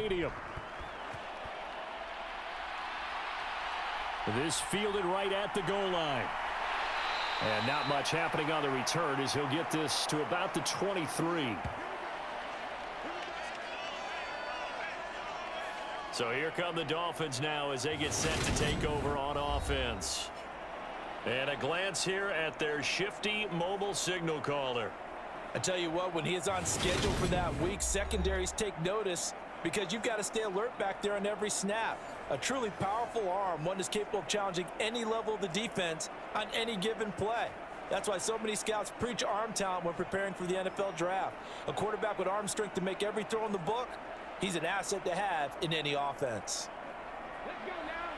stadium. This fielded right at the goal line. And not much happening on the return as he'll get this to about the 23. So here come the Dolphins now as they get set to take over on offense. And a glance here at their shifty mobile signal caller. I tell you what, when he is on schedule for that week, secondaries take notice because you've got to stay alert back there on every snap. A truly powerful arm, one that's capable of challenging any level of the defense on any given play. That's why so many scouts preach arm talent when preparing for the NFL draft. A quarterback with arm strength to make every throw in the book, he's an asset to have in any offense. Let's go now.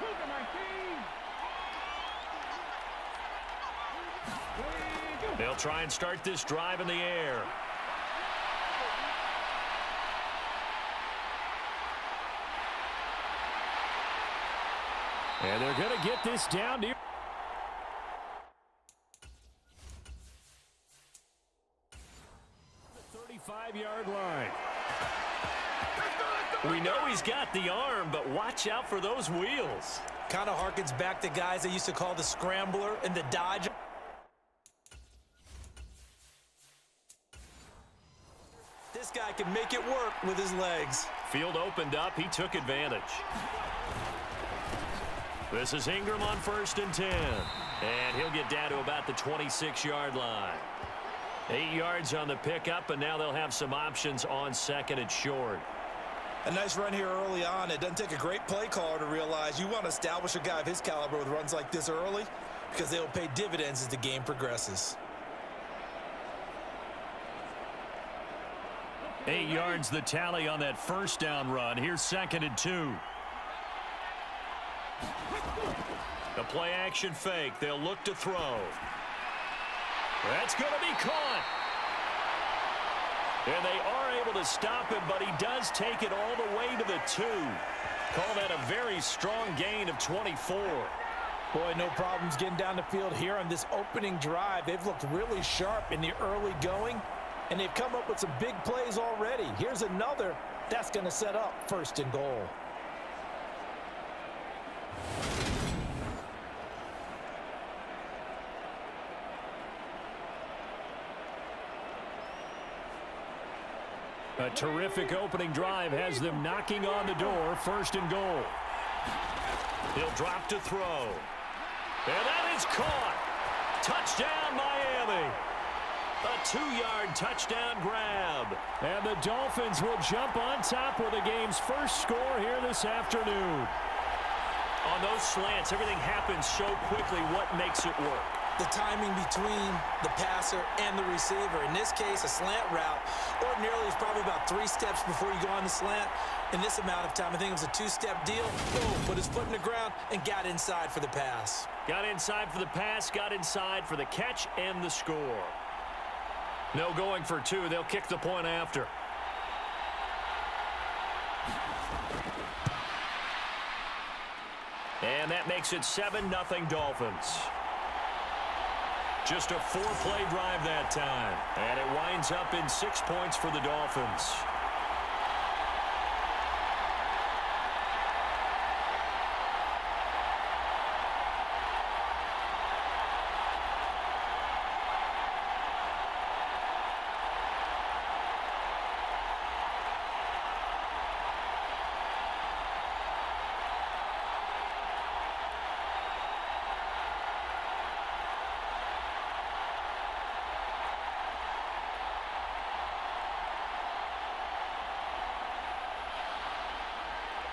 Move to my team. They'll try and start this drive in the air. And they're going to get this down near the 35-yard line. We know he's got the arm, but watch out for those wheels. Kind of harkens back to guys they used to call the scrambler and the dodger. This guy can make it work with his legs. Field opened up. He took advantage. This is Ingram on 1st and 10. And he'll get down to about the 26-yard line. 8 yards on the pickup, and now they'll have some options on 2nd and short. A nice run here early on. It doesn't take a great play caller to realize you want to establish a guy of his caliber with runs like this early because they will pay dividends as the game progresses. 8 yards the tally on that first down run. Here's 2nd and 2. The play action fake. They'll look to throw. That's going to be caught. And they are able to stop him, but he does take it all the way to the 2. Call that a very strong gain of 24. Boy, no problems getting down the field here on this opening drive. They've looked really sharp in the early going, and they've come up with some big plays already. Here's another that's going to set up 1st and goal. A terrific opening drive has them knocking on the door. 1st and goal. He'll drop to throw. And that is caught. Touchdown, Miami. A 2-yard touchdown grab. And the Dolphins will jump on top with the game's first score here this afternoon. On those slants, everything happens so quickly. What makes it work? The timing between the passer and the receiver. In this case, a slant route ordinarily is probably about 3 steps before you go on the slant. In this amount of time, I think it was a 2-step deal. Boom, put his foot in the ground and got inside for the pass. Got inside for the pass, got inside for the catch and the score. No going for 2. They'll kick the point after. And that makes it 7-0 Dolphins. Just a 4-play drive that time. And it winds up in 6 points for the Dolphins.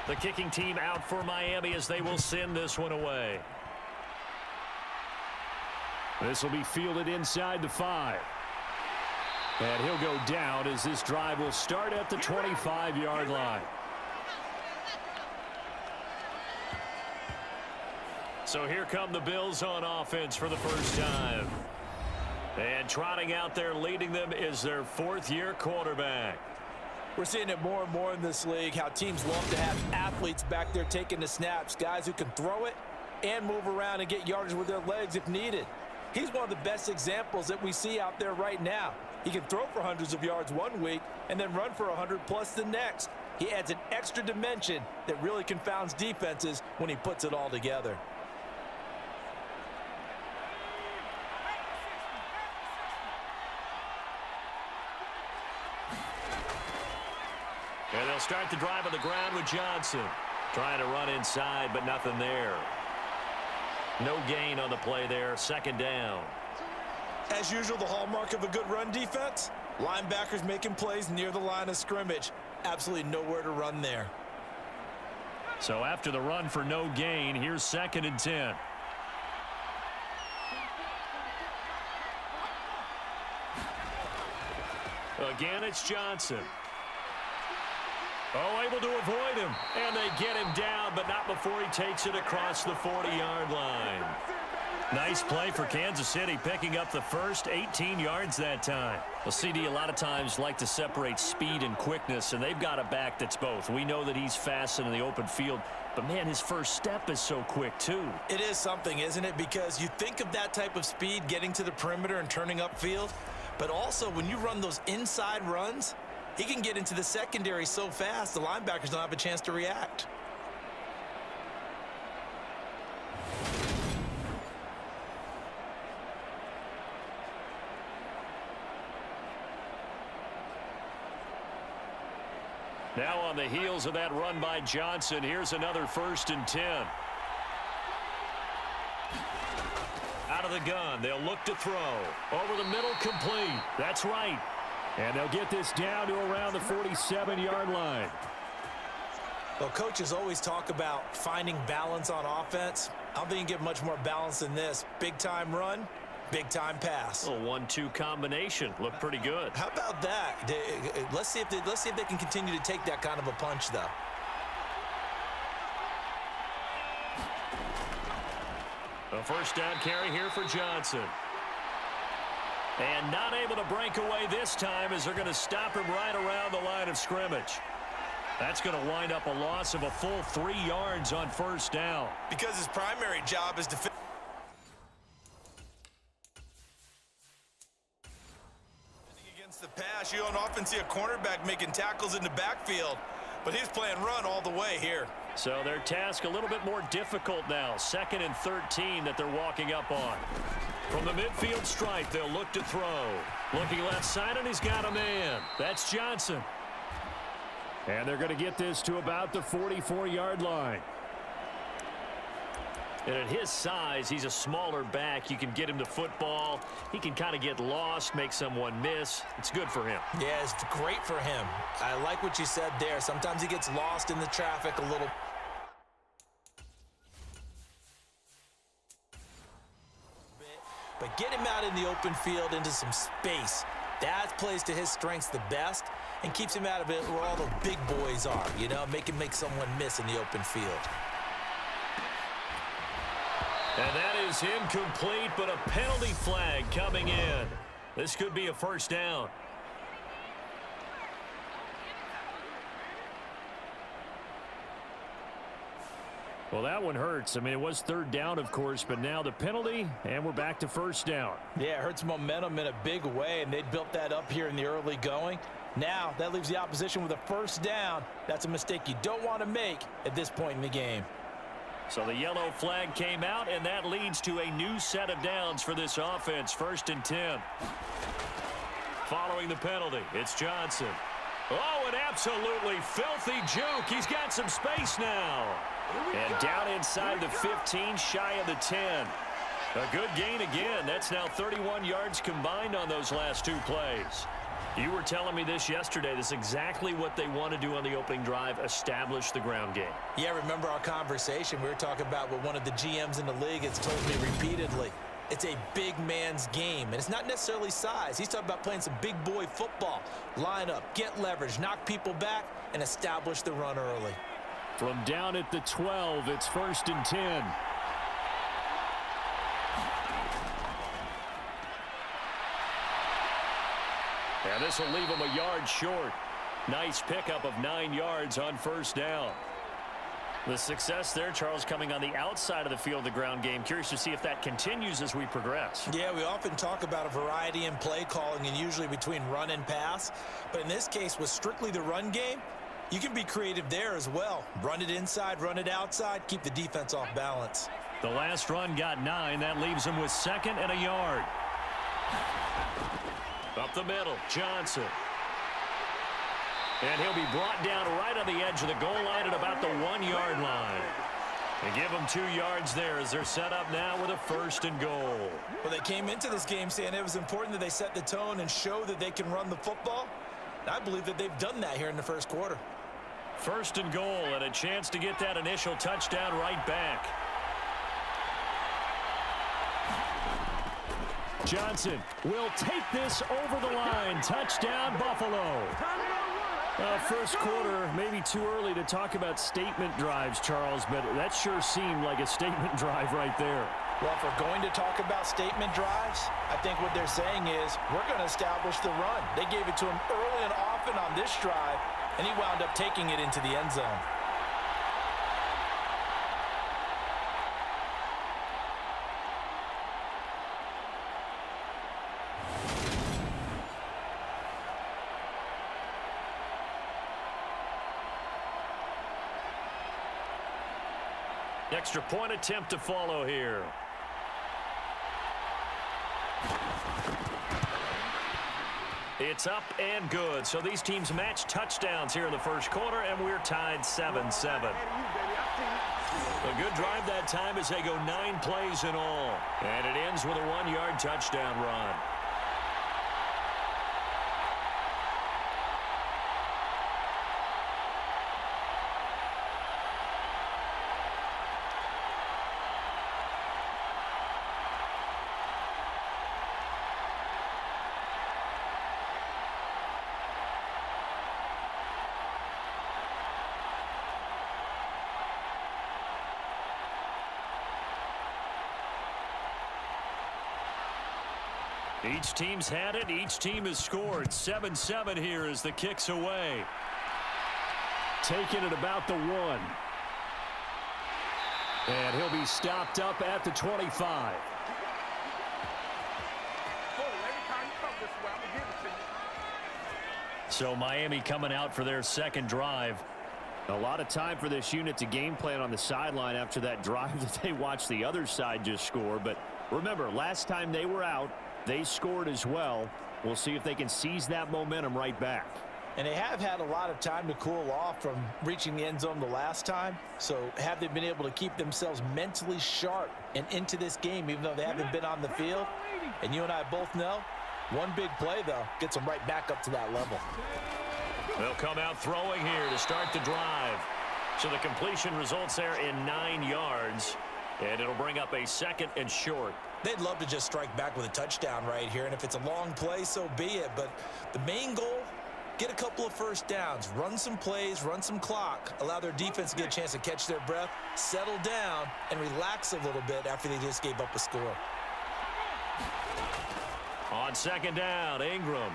The kicking team out for Miami as they will send this one away. This will be fielded inside the 5. And he'll go down as this drive will start at the 25-yard line. So here come the Bills on offense for the first time. And trotting out there leading them is their 4th-year quarterback. We're seeing it more and more in this league, how teams love to have athletes back there taking the snaps, guys who can throw it and move around and get yardage with their legs if needed. He's one of the best examples that we see out there right now. He can throw for hundreds of yards one week and then run for 100+ the next. He adds an extra dimension that really confounds defenses when he puts it all together. And they'll start the drive on the ground with Johnson. Trying to run inside, but nothing there. No gain on the play there. Second down. As usual, the hallmark of a good run defense, linebackers making plays near the line of scrimmage. Absolutely nowhere to run there. So after the run for no gain, here's 2nd and 10. Again, it's Johnson. Oh, able to avoid him. And they get him down, but not before he takes it across the 40-yard line. Nice play for Kansas City, picking up the first 18 yards that time. Well, CD a lot of times like to separate speed and quickness, and they've got a back that's both. We know that he's fast in the open field, but, man, his first step is so quick, too. It is something, isn't it? Because you think of that type of speed getting to the perimeter and turning upfield, but also when you run those inside runs, he can get into the secondary so fast the linebackers don't have a chance to react. Now on the heels of that run by Johnson, here's another 1st and 10. Out of the gun, they'll look to throw. Over the middle, complete. That's right. And they'll get this down to around the 47-yard line. Well, coaches always talk about finding balance on offense. I don't think you can get much more balance than this. Big-time run, big-time pass. A 1-2 combination. Looked pretty good. How about that? Let's see if they can continue to take that kind of a punch, though. A 1st down carry here for Johnson. And not able to break away this time as they're going to stop him right around the line of scrimmage. That's going to wind up a loss of a full 3 yards on 1st down. Because his primary job is to against the pass. You don't often see a cornerback making tackles in the backfield, but he's playing run all the way here. So their task a little bit more difficult now. 2nd and 13 that they're walking up on. From the midfield stripe, they'll look to throw. Looking left side, and he's got a man. That's Johnson. And they're going to get this to about the 44-yard line. And at his size, he's a smaller back. You can get him the football. He can kind of get lost, make someone miss. It's good for him. Yeah, it's great for him. I like what you said there. Sometimes he gets lost in the traffic a little. But get him out in the open field into some space. That plays to his strengths the best and keeps him out of it where all the big boys are, you know, make someone miss in the open field. And that is incomplete, but a penalty flag coming in. This could be a 1st down. Well, that one hurts. I mean, it was 3rd down, of course, but now the penalty, and we're back to 1st down. Yeah, it hurts momentum in a big way, and they built that up here in the early going. Now, that leaves the opposition with a 1st down. That's a mistake you don't want to make at this point in the game. So the yellow flag came out, and that leads to a new set of downs for this offense. 1st and 10. Following the penalty, it's Johnson. Oh, an absolutely filthy juke. He's got some space now. And down inside the 15, shy of the 10. A good gain again. That's now 31 yards combined on those last 2 plays. You were telling me this yesterday. This is exactly what they want to do on the opening drive, establish the ground game. Yeah, remember our conversation. We were talking about what one of the GMs in the league has told me repeatedly. It's a big man's game, and it's not necessarily size. He's talking about playing some big boy football. Line up, get leverage, knock people back, and establish the run early. From down at the 12, it's 1st and 10. And this will leave him a yard short. Nice pickup of 9 yards on 1st down. The success there, Charles, coming on the outside of the field, the ground game. Curious to see if that continues as we progress. Yeah, we often talk about a variety in play calling and usually between run and pass. But in this case, with strictly the run game, You can be creative there as well. Run it inside, run it outside, keep the defense off balance. The last run got 9. That leaves him with 2nd and a yard. Up the middle, Johnson. And he'll be brought down right on the edge of the goal line at about the 1-yard line. They give them 2 yards there as they're set up now with a 1st and goal. Well, they came into this game saying it was important that they set the tone and show that they can run the football. I believe that they've done that here in the first quarter. 1st and goal and a chance to get that initial touchdown right back. Johnson will take this over the line. Touchdown, Buffalo. First quarter, maybe too early to talk about statement drives, Charles, but that sure seemed like a statement drive right there. Well, if we're going to talk about statement drives, I think what they're saying is we're going to establish the run. They gave it to him early and often on this drive, and he wound up taking it into the end zone. Extra point attempt to follow here. It's up and good. So these teams match touchdowns here in the first quarter, and we're tied 7-7. A good drive that time as they go 9 plays in all. And it ends with a 1-yard touchdown run. Each team's had it. Each team has scored. 7-7 here as the kick's away. Taking it about the 1. And he'll be stopped up at the 25. So Miami coming out for their second drive. A lot of time for this unit to game plan on the sideline after that drive that they watched the other side just score. But remember, last time they were out, they scored as well. We'll see if they can seize that momentum right back. And they have had a lot of time to cool off from reaching the end zone the last time. So have they been able to keep themselves mentally sharp and into this game even though they haven't been on the field? And you and I both know, one big play, though, gets them right back up to that level. They'll come out throwing here to start the drive. So the completion results there in 9 yards. And it'll bring up a 2nd and short. They'd love to just strike back with a touchdown right here. And if it's a long play, so be it. But the main goal, get a couple of first downs. Run some plays, run some clock. Allow their defense to get a chance to catch their breath, settle down, and relax a little bit after they just gave up a score. On 2nd down, Ingram.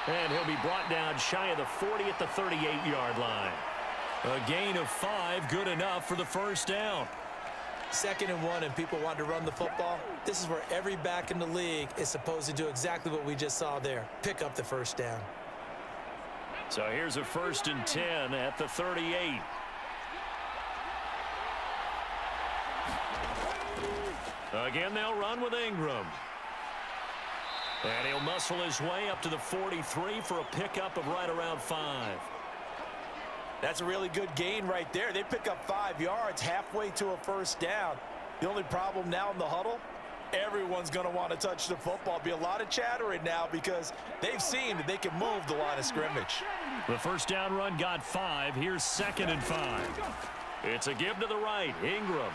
And he'll be brought down shy of the 40 at the 38-yard line. A gain of 5, good enough for the first down. 2nd and 1, and people want to run the football. This is where every back in the league is supposed to do exactly what we just saw there. Pick up the first down. So here's a 1st and 10 at the 38. Again, they'll run with Ingram. And he'll muscle his way up to the 43 for a pickup of right around 5. That's a really good gain right there. They pick up 5 yards halfway to a first down. The only problem now in the huddle, everyone's going to want to touch the football. Be a lot of chattering now because they've seen that they can move the line of scrimmage. The first down run got 5. Here's 2nd and 5. It's a give to the right, Ingram.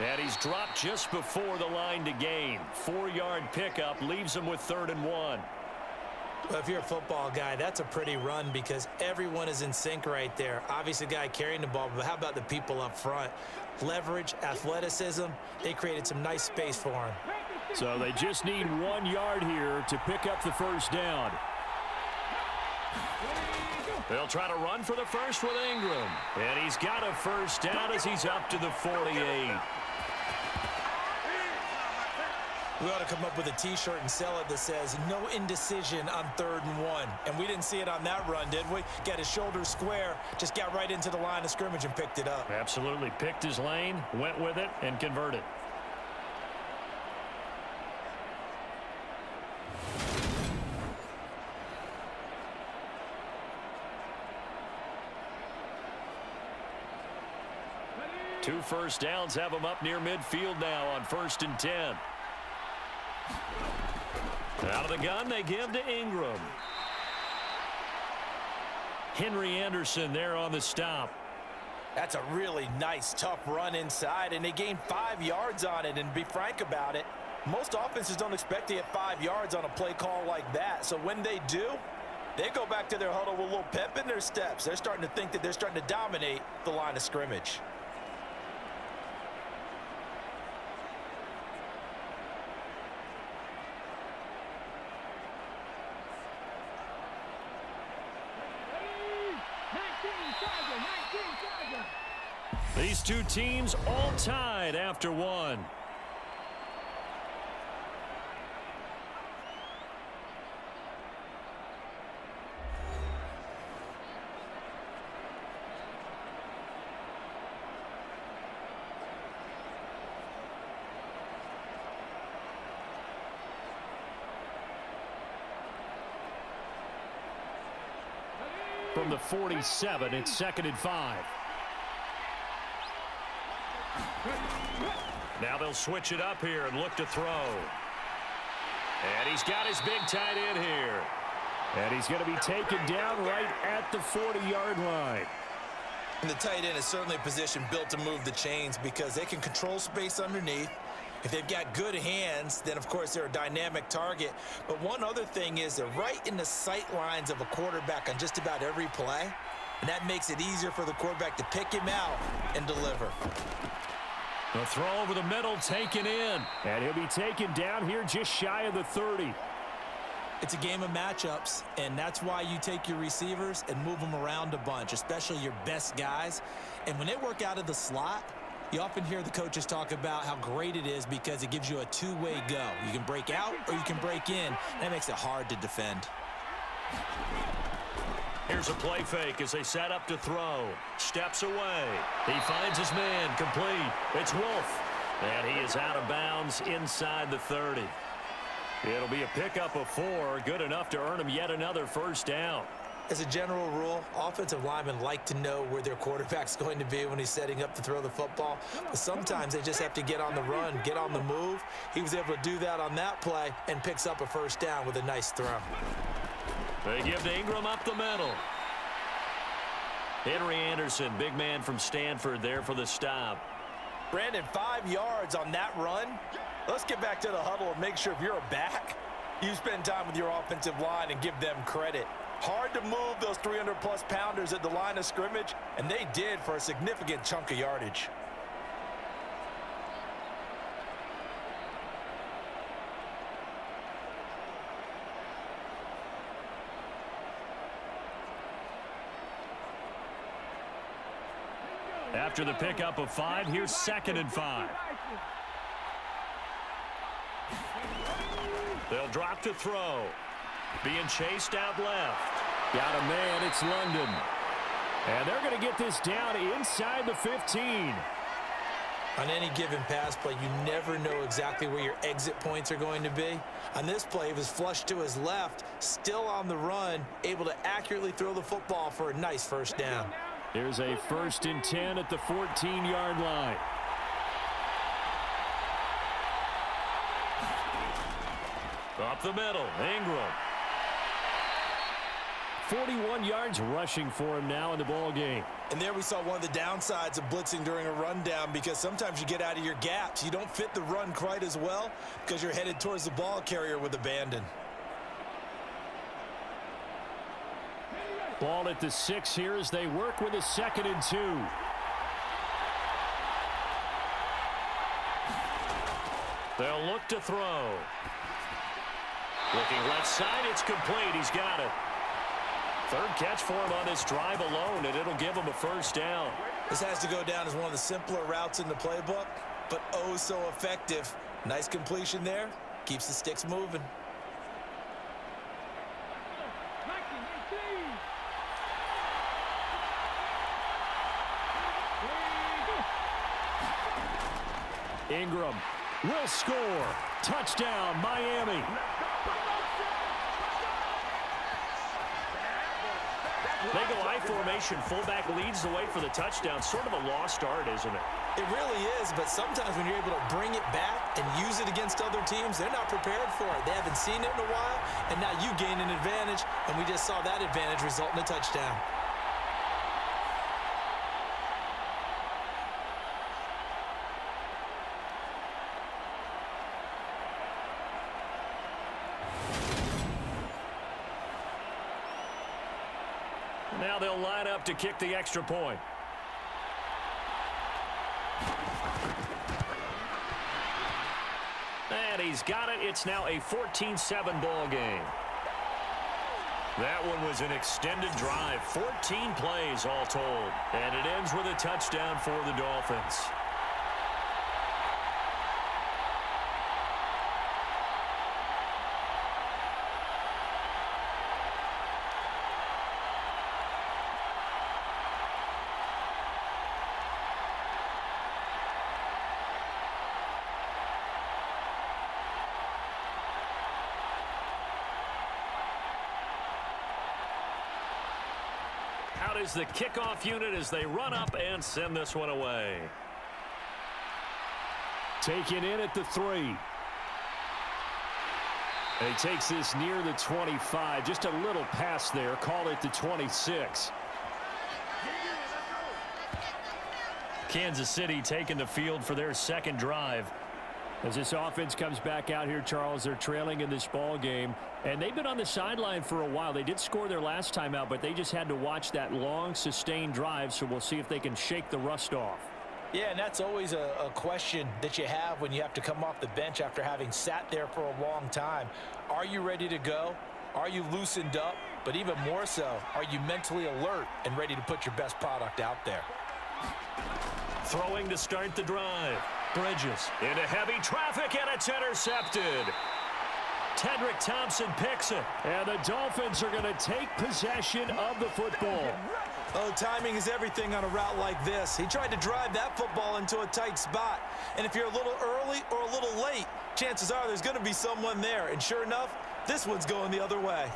And he's dropped just before the line to gain. 4-yard pickup leaves him with 3rd and 1. Well, if you're a football guy, that's a pretty run because everyone is in sync right there. Obviously, the guy carrying the ball, but how about the people up front? Leverage, athleticism, they created some nice space for him. So they just need 1 yard here to pick up the first down. They'll try to run for the first with Ingram. And he's got a first down as he's up to the 48. We ought to come up with a T-shirt and sell it that says, no indecision on 3rd and 1. And we didn't see it on that run, did we? Got his shoulders square, just got right into the line of scrimmage and picked it up. Absolutely. Picked his lane, went with it, and converted. Two first downs have him up near midfield now on 1st and 10. Out of the gun, they give to Ingram. Henry Anderson there on the stop. That's a really nice, tough run inside, and they gained 5 yards on it. And to be frank about it, most offenses don't expect to get 5 yards on a play call like that. So when they do, they go back to their huddle with a little pep in their steps. They're starting to think that they're starting to dominate the line of scrimmage. These two teams all tied after one. From the 47, it's 2nd and 5. Now they'll switch it up here and look to throw. And he's got his big tight end here. And he's going to be taken down right at the 40-yard line. And the tight end is certainly a position built to move the chains because they can control space underneath. If they've got good hands, then, of course, they're a dynamic target. But one other thing is they're right in the sight lines of a quarterback on just about every play. And that makes it easier for the quarterback to pick him out and deliver. The throw over the middle taken in. And he'll be taken down here just shy of the 30. It's a game of matchups, and that's why you take your receivers and move them around a bunch, especially your best guys. And when they work out of the slot, you often hear the coaches talk about how great it is because it gives you a two-way go. You can break out or you can break in. That makes it hard to defend. Here's a play fake as they set up to throw. Steps away. He finds his man complete. It's Wolf. And he is out of bounds inside the 30. It'll be a pickup of 4. Good enough to earn him yet another first down. As a general rule, offensive linemen like to know where their quarterback's going to be when he's setting up to throw the football. But sometimes they just have to get on the run, get on the move. He was able to do that on that play and picks up a first down with a nice throw. They give to Ingram up the middle. Henry Anderson, big man from Stanford there for the stop. Brandon, 5 yards on that run. Let's get back to the huddle and make sure if you're a back, you spend time with your offensive line and give them credit. Hard to move those 300-plus pounders at the line of scrimmage, and they did for a significant chunk of yardage. After the pickup of 5, here's 2nd and 5. They'll drop to throw. Being chased out left. Got a man, it's London. And they're going to get this down inside the 15. On any given pass play, you never know exactly where your exit points are going to be. On this play, he was flushed to his left, still on the run, able to accurately throw the football for a nice first down. Here's a 1st and 10 at the 14-yard line. Up the middle, Ingram. 41 yards rushing for him now in the ball game. And there we saw one of the downsides of blitzing during a rundown because sometimes you get out of your gaps. You don't fit the run quite as well because you're headed towards the ball carrier with abandon. Ball at the 6 here as they work with a 2nd and 2. They'll look to throw. Looking left side, it's complete. He's got it. 3rd catch for him on this drive alone, and it'll give him a first down. This has to go down as one of the simpler routes in the playbook, but oh so effective. Nice completion there, Keeps the sticks moving. Ingram will score. Touchdown, Miami. They go I formation. Fullback leads the way for the touchdown. Sort of a lost art, isn't it? It really is, but sometimes when you're able to bring it back and use it against other teams, they're not prepared for it. They haven't seen it in a while, and now you gain an advantage, and we just saw that advantage result in a touchdown. Now they'll line up to kick the extra point. And he's got it. It's now a 14-7 ball game. That one was an extended drive. 14 plays all told. And it ends with a touchdown for the Dolphins. Out is the kickoff unit as they run up and send this one away. Taken in at the 3. And he takes this near the 25. Just a little pass there. Call it the 26. Kansas City taking the field for their second drive. As this offense comes back out here, Charles, they're trailing in this ball game. And they've been on the sideline for a while. They did score their last time out, but they just had to watch that long, sustained drive. So we'll see if they can shake the rust off. Yeah, and that's always a question that you have when you have to come off the bench after having sat there for a long time. Are you ready to go? Are you loosened up? But even more so, are you mentally alert and ready to put your best product out there? Throwing to start the drive. Bridges into heavy traffic, and it's intercepted. Tedrick Thompson picks it, and the Dolphins are going to take possession of the football. Oh, timing is everything on a route like this. He tried to drive that football into a tight spot. And if you're a little early or a little late, chances are there's going to be someone there. And sure enough, this one's going the other way.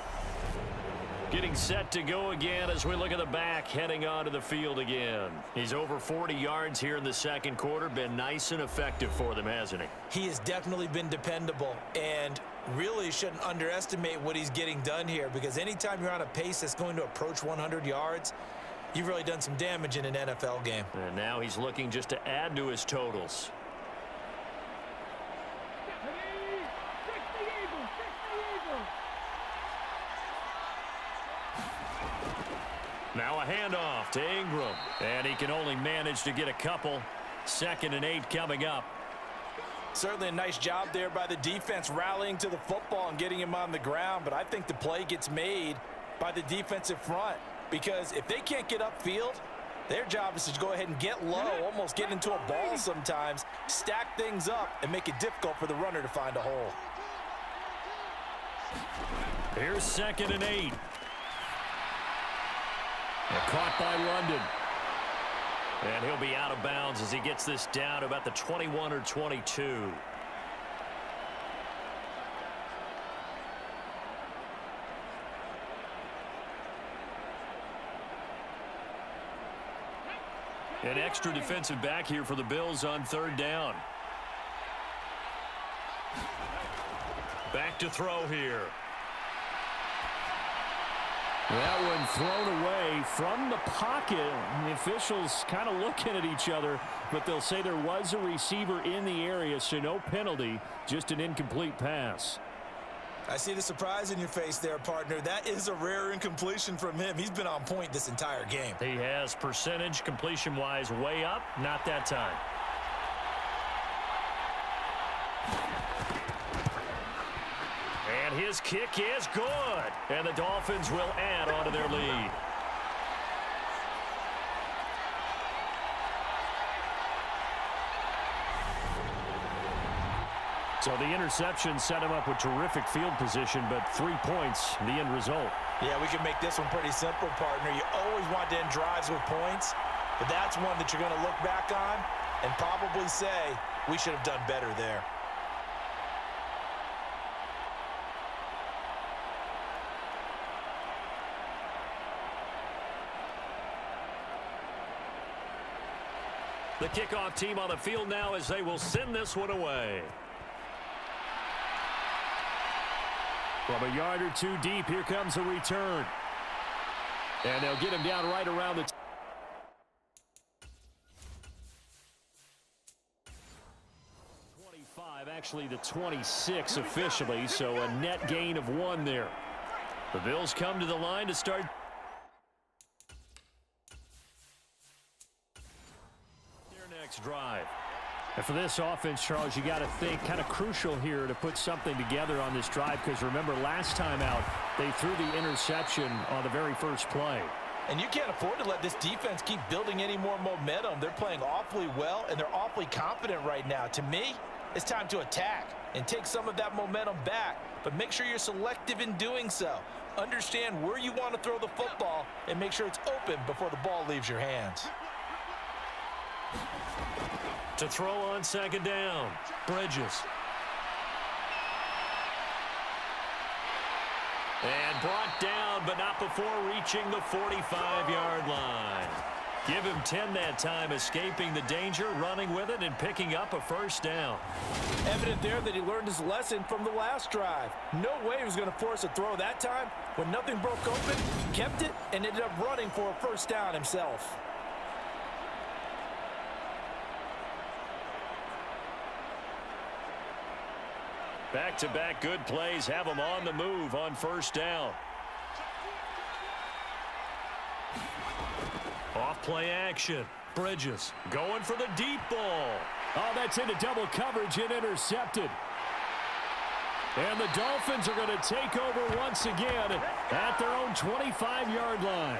Getting set to go again as we look at the back, heading onto the field again. He's over 40 yards here in the second quarter. Been nice and effective for them, hasn't he? He has definitely been dependable, and really shouldn't underestimate what he's getting done here, because anytime you're on a pace that's going to approach 100 yards, you've really done some damage in an NFL game. And now he's looking just to add to his totals. Now a handoff to Ingram, and he can only manage to get a couple. 2nd and 8 coming up. Certainly a nice job there by the defense rallying to the football and getting him on the ground, but I think the play gets made by the defensive front, because if they can't get upfield, their job is to go ahead and get low, almost get into a ball sometimes, stack things up, and make it difficult for the runner to find a hole. Here's 2nd and 8. Caught by London. And he'll be out of bounds as he gets this down to about the 21 or 22. An extra defensive back here for the Bills on 3rd down. Back to throw here. That one thrown away from the pocket. The officials kind of looking at each other, but they'll say there was a receiver in the area, so no penalty, just an incomplete pass. I see the surprise in your face there, partner. That is a rare incompletion from him. He's been on point this entire game. He has percentage completion-wise way up, not that time. And his kick is good. And the Dolphins will add on to their lead. So the interception set him up with terrific field position, but 3 points, the end result. Yeah, we can make this one pretty simple, partner. You always want to end drives with points, but that's one that you're going to look back on and probably say, we should have done better there. The kickoff team on the field now as they will send this one away. From a yard or two deep, here comes a return. And they'll get him down right around the 25, actually the 26 officially, so a net gain of 1 there. The Bills come to the line to start. Drive. And for this offense, Charles, you got to think kind of crucial here to put something together on this drive, because remember last time out they threw the interception on the very first play. And you can't afford to let this defense keep building any more momentum. They're playing awfully well, and they're awfully confident right now. To me, it's time to attack and take some of that momentum back, but make sure you're selective in doing so. Understand where you want to throw the football and make sure it's open before the ball leaves your hands. To throw on second down, Bridges. And brought down, but not before reaching the 45-yard line. Give him 10 that time, escaping the danger, running with it, and picking up a first down. Evident there that he learned his lesson from the last drive. No way he was going to force a throw that time. When nothing broke open, kept it, and ended up running for a first down himself. Back-to-back good plays have them on the move on first down. Off play action. Bridges going for the deep ball. Oh, that's into double coverage and intercepted. And the Dolphins are going to take over once again at their own 25-yard line.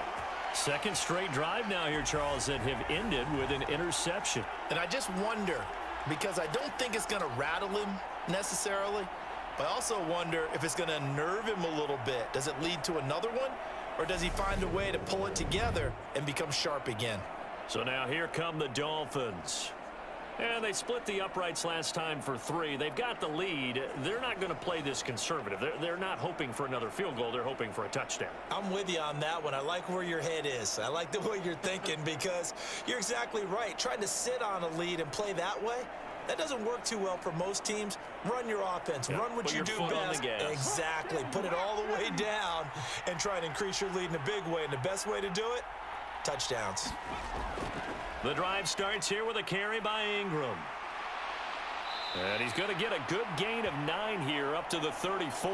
Second straight drive now here, Charles, that have ended with an interception. And I just wonder, because I don't think it's going to rattle him necessarily, but I also wonder if it's going to unnerve him a little bit. Does it lead to another one, or does he find a way to pull it together and become sharp again? So now here come the Dolphins. And they split the uprights last time for 3. They've got the lead. They're not going to play this conservative. They're not hoping for another field goal. They're hoping for a touchdown. I'm with you on that one. I like where your head is. I like the way you're thinking, because you're exactly right. Trying to sit on a lead and play that way, that doesn't work too well for most teams. Run your offense. Run what you do best. Exactly. Put it all the way down and try to increase your lead in a big way. And the best way to do it, touchdowns. The drive starts here with a carry by Ingram. And he's going to get a good gain of 9 here up to the 34.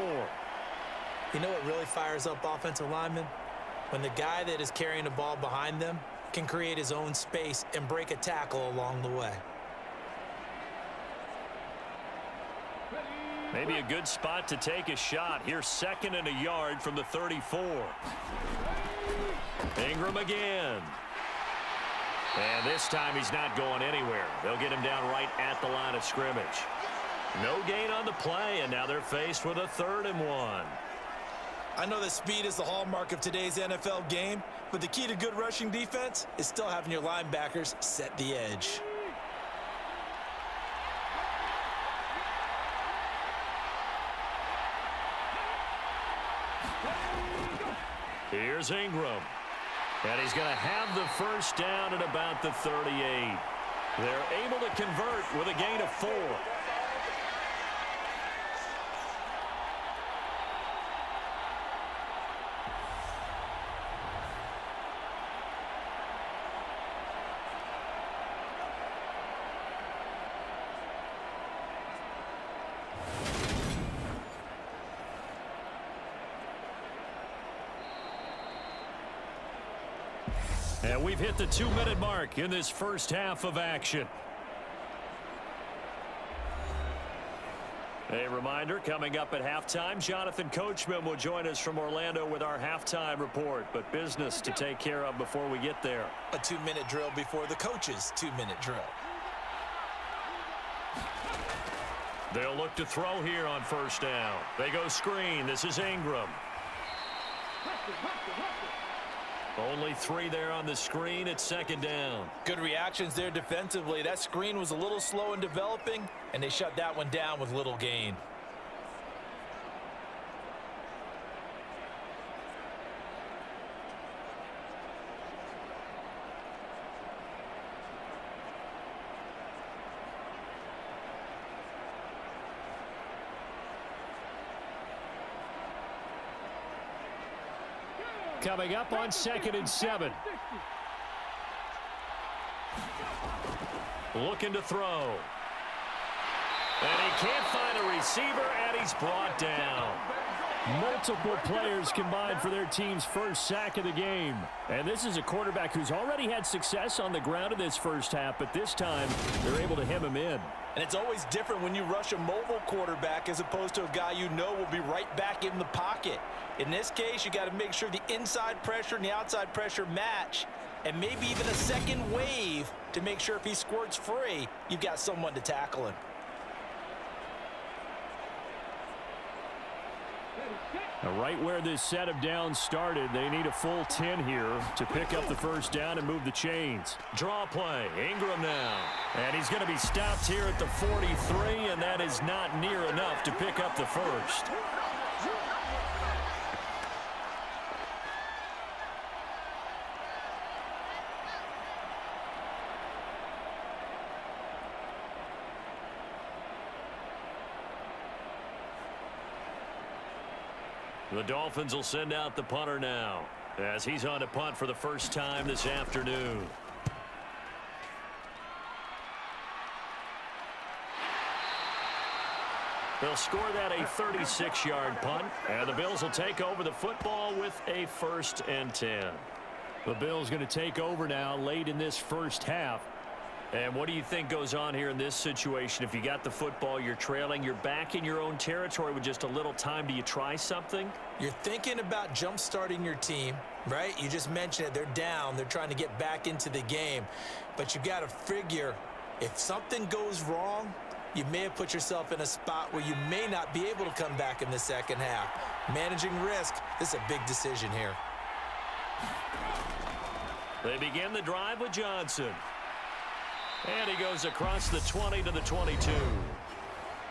You know what really fires up offensive linemen? When the guy that is carrying the ball behind them can create his own space and break a tackle along the way. Maybe a good spot to take a shot. Here's 2nd and a yard from the 34. Ingram again. And this time he's not going anywhere. They'll get him down right at the line of scrimmage. No gain on the play, and now they're faced with a 3rd and 1. I know that speed is the hallmark of today's NFL game, but the key to good rushing defense is still having your linebackers set the edge. Here's Ingram. And he's going to have the first down at about the 38. They're able to convert with a gain of 4. And we've hit the 2-minute mark in this first half of action. A reminder, coming up at halftime, Jonathan Coachman will join us from Orlando with our halftime report. But business to take care of before we get there. A 2-minute drill before the coach's 2-minute drill. They'll look to throw here on first down. They go screen. This is Ingram. Only 3 there on the screen. It's second down. Good reactions there defensively. That screen was a little slow in developing, and they shut that one down with little gain. Coming up on 2nd and 7. Looking to throw. And he can't find a receiver, and he's brought down. Multiple players combined for their team's first sack of the game. And this is a quarterback who's already had success on the ground in this first half, but this time they're able to hem him in. And it's always different when you rush a mobile quarterback as opposed to a guy you know will be right back in the pocket. In this case, you got to make sure the inside pressure and the outside pressure match, and maybe even a second wave to make sure if he squirts free, you've got someone to tackle him. Now, right where this set of downs started, they need a full 10 here to pick up the first down and move the chains. Draw play. Ingram now. And he's going to be stopped here at the 43, and that is not near enough to pick up the first. The Dolphins will send out the punter now as he's on to punt for the first time this afternoon. They'll score that a 36-yard punt, and the Bills will take over the football with a 1st and 10. The Bills going to take over now late in this first half. And what do you think goes on here in this situation? If you got the football, you're trailing, you're back in your own territory with just a little time. Do you try something? You're thinking about jump-starting your team, right? You just mentioned it. They're down. They're trying to get back into the game. But you got to figure if something goes wrong, you may have put yourself in a spot where you may not be able to come back in the second half. Managing risk, this is a big decision here. They begin the drive with Johnson. And he goes across the 20 to the 22.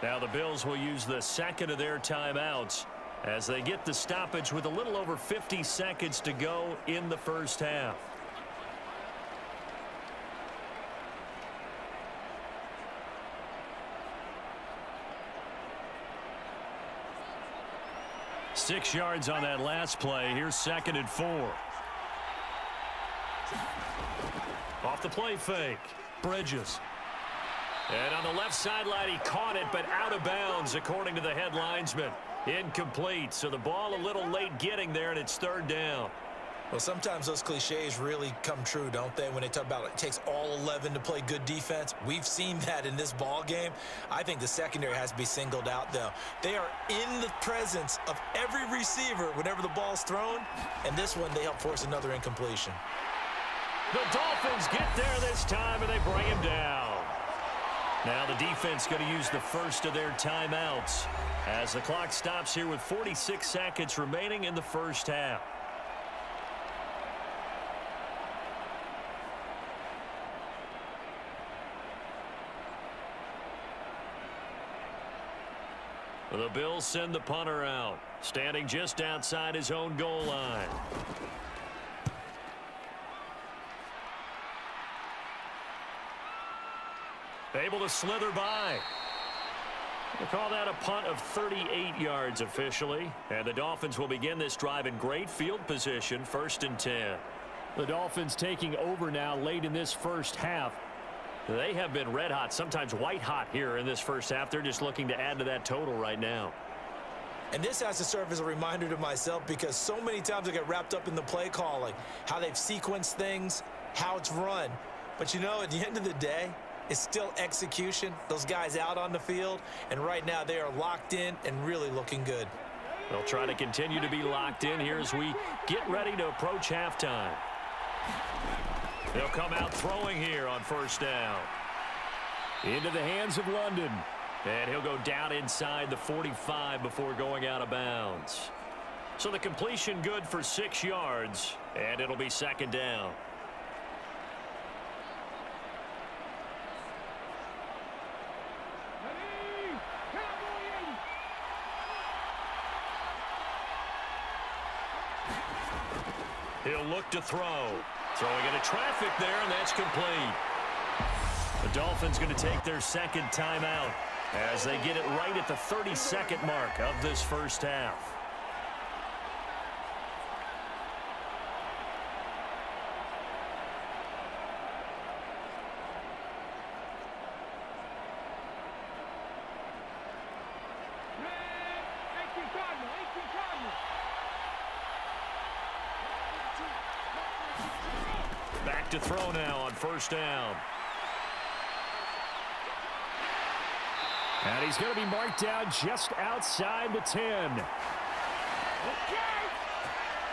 Now the Bills will use the second of their timeouts as they get the stoppage with a little over 50 seconds to go in the first half. Six yards on that last play. Here's 2nd and 4. Off the play fake. Bridges. And on the left sideline, he caught it, but out of bounds, according to the head linesman. Incomplete. So the ball a little late getting there, and it's 3rd down. Well, sometimes those cliches really come true, don't they? When they talk about it takes all 11 to play good defense. We've seen that in this ball game. I think the secondary has to be singled out, though. They are in the presence of every receiver whenever the ball's thrown, and this one they help force another incompletion. The Dolphins get there this time, and they bring him down. Now the defense going to use the first of their timeouts as the clock stops here with 46 seconds remaining in the first half. The Bills send the punter out, standing just outside his own goal line. Able to slither by. We'll call that a punt of 38 yards officially. And the Dolphins will begin this drive in great field position, 1st and 10. The Dolphins taking over now late in this first half. They have been red hot, sometimes white hot here in this first half. They're just looking to add to that total right now. And this has to serve as a reminder to myself because so many times I get wrapped up in the play calling, how they've sequenced things, how it's run. But, you know, at the end of the day, it's still execution. Those guys out on the field, and right now they are locked in and really looking good. They'll try to continue to be locked in here as we get ready to approach halftime. They'll come out throwing here on first down. Into the hands of London. And he'll go down inside the 45 before going out of bounds. So the completion good for 6 yards, and it'll be second down. He'll look to throw. Throwing into traffic there, and that's complete. The Dolphins going to take their second timeout as they get it right at the 32nd mark of this first half. Back to throw now on first down. And he's going to be marked down just outside the 10.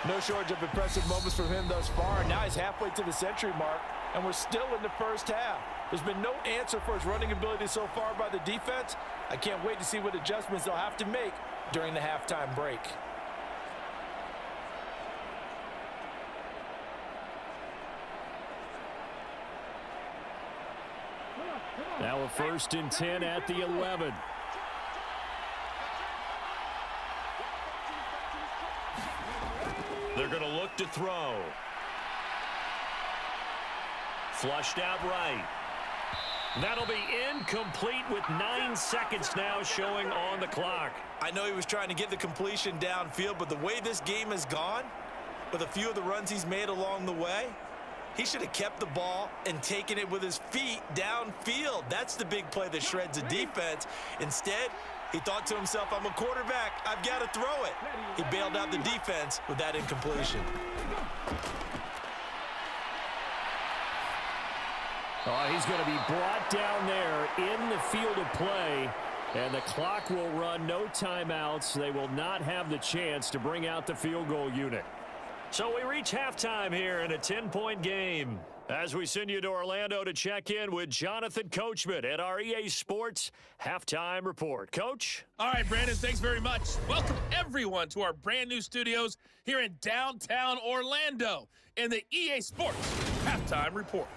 No shortage of impressive moments from him thus far. Now he's halfway to the century mark, and we're still in the first half. There's been no answer for his running ability so far by the defense. I can't wait to see what adjustments they'll have to make during the halftime break. Now a 1st and 10 at the 11. They're going to look to throw. Flushed out right. That'll be incomplete with 9 seconds now showing on the clock. I know he was trying to get the completion downfield, but the way this game has gone, with a few of the runs he's made along the way, he should have kept the ball and taken it with his feet downfield. That's the big play that shreds a defense. Instead, he thought to himself, I'm a quarterback. I've got to throw it. He bailed out the defense with that incompletion. Oh, he's going to be brought down there in the field of play, and the clock will run. No timeouts. They will not have the chance to bring out the field goal unit. So we reach halftime here in a 10-point game as we send you to Orlando to check in with Jonathan Coachman at our EA Sports Halftime Report. Coach? All right, Brandon, thanks very much. Welcome, everyone, to our brand-new studios here in downtown Orlando in the EA Sports Halftime Report.